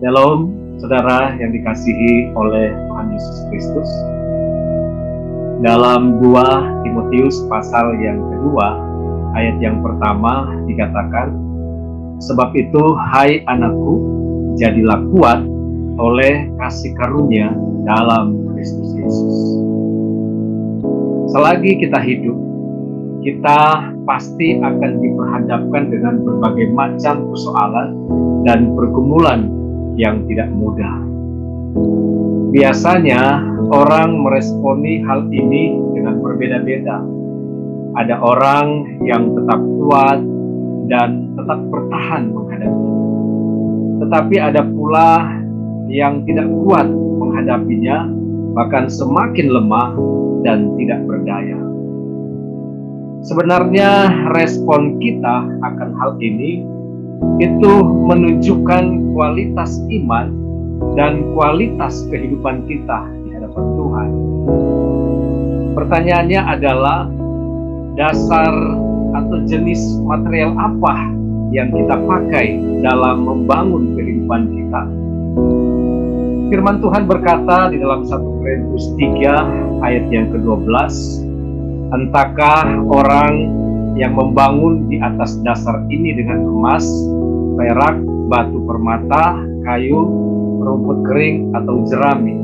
Shalom, saudara yang dikasihi oleh Tuhan Yesus Kristus. Dalam 2 Timotius pasal yang kedua, ayat yang pertama dikatakan, "Sebab itu, hai anakku, jadilah kuat oleh kasih karunia dalam Kristus Yesus." Selagi kita hidup, kita pasti akan diperhadapkan dengan berbagai macam persoalan dan pergumulan yang tidak mudah. Biasanya orang meresponi hal ini dengan berbeda-beda. Ada orang yang tetap kuat dan tetap bertahan menghadapinya. Tetapi ada pula yang tidak kuat menghadapinya, bahkan semakin lemah dan tidak berdaya. Sebenarnya respon kita akan hal ini itu menunjukkan kualitas iman dan kualitas kehidupan kita di hadapan Tuhan. Pertanyaannya adalah, dasar atau jenis material apa yang kita pakai dalam membangun kehidupan kita? Firman Tuhan berkata di dalam 1 Korintus 3 ayat yang ke-12, "Entahkah orang yang membangun di atas dasar ini dengan emas, perak, batu permata, kayu, rumput kering, atau jerami?"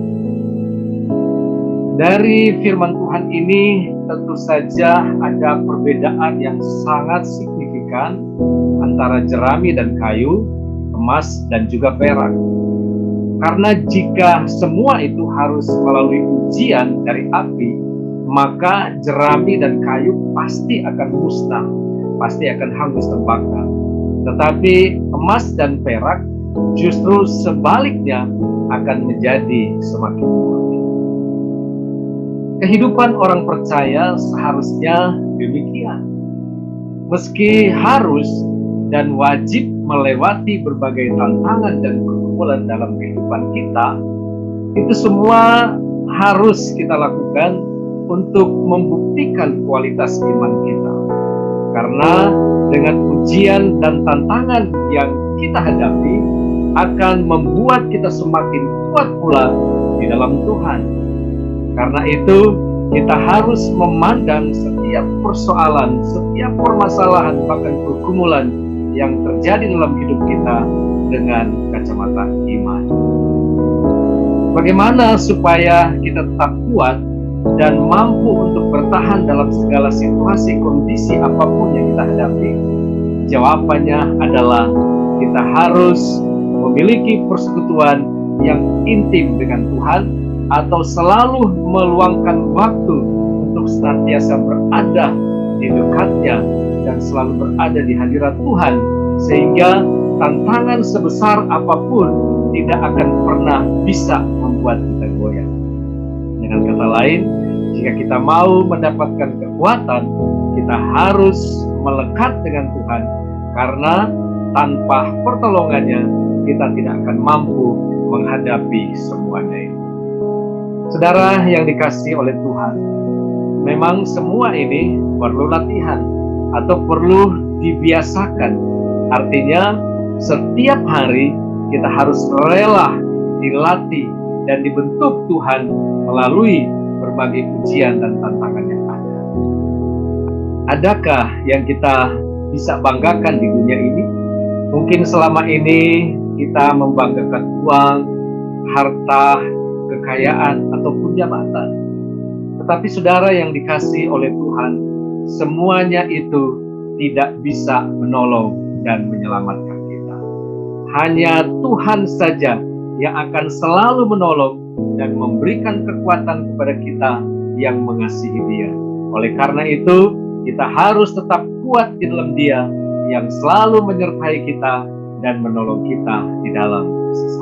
Dari firman Tuhan ini tentu saja ada perbedaan yang sangat signifikan antara jerami dan kayu, emas dan juga perak. Karena jika semua itu harus melalui ujian dari api, maka jerami dan kayu pasti akan musnah, pasti akan hangus terbakar. Tetapi emas dan perak justru sebaliknya akan menjadi semakin murni. Kehidupan orang percaya seharusnya demikian. Meski harus dan wajib melewati berbagai tantangan dan pergumulan dalam kehidupan kita, itu semua harus kita lakukan untuk membuktikan kualitas iman kita. Karena dengan ujian dan tantangan yang kita hadapi akan membuat kita semakin kuat pula di dalam Tuhan. Karena itu kita harus memandang setiap persoalan, setiap permasalahan, bahkan pergumulan yang terjadi dalam hidup kita dengan kacamata iman. Bagaimana supaya kita tetap kuat dan mampu untuk bertahan dalam segala situasi, kondisi apapun yang kita hadapi? Jawabannya adalah kita harus memiliki persekutuan yang intim dengan Tuhan, atau selalu meluangkan waktu untuk senantiasa berada di dekatnya dan selalu berada di hadirat Tuhan, sehingga tantangan sebesar apapun tidak akan pernah bisa membuat kita goyah. Dengan kata lain, jika kita mau mendapatkan kekuatan, kita harus melekat dengan Tuhan, karena tanpa pertolongannya kita tidak akan mampu menghadapi semuanya itu. Saudara yang dikasihi oleh Tuhan, memang semua ini perlu latihan atau perlu dibiasakan. Artinya setiap hari kita harus rela dilatih dan dibentuk Tuhan melalui berbagai ujian dan tantangan yang ada. Adakah yang kita bisa banggakan di dunia ini? Mungkin selama ini kita membanggakan uang, harta, kekayaan, ataupun jabatan. Tetapi saudara yang dikasihi oleh Tuhan, semuanya itu tidak bisa menolong dan menyelamatkan kita. Hanya Tuhan saja yang akan selalu menolong dan memberikan kekuatan kepada kita yang mengasihi Dia. Oleh karena itu, kita harus tetap kuat di dalam Dia yang selalu menyertai kita dan menolong kita di dalam kesusahan.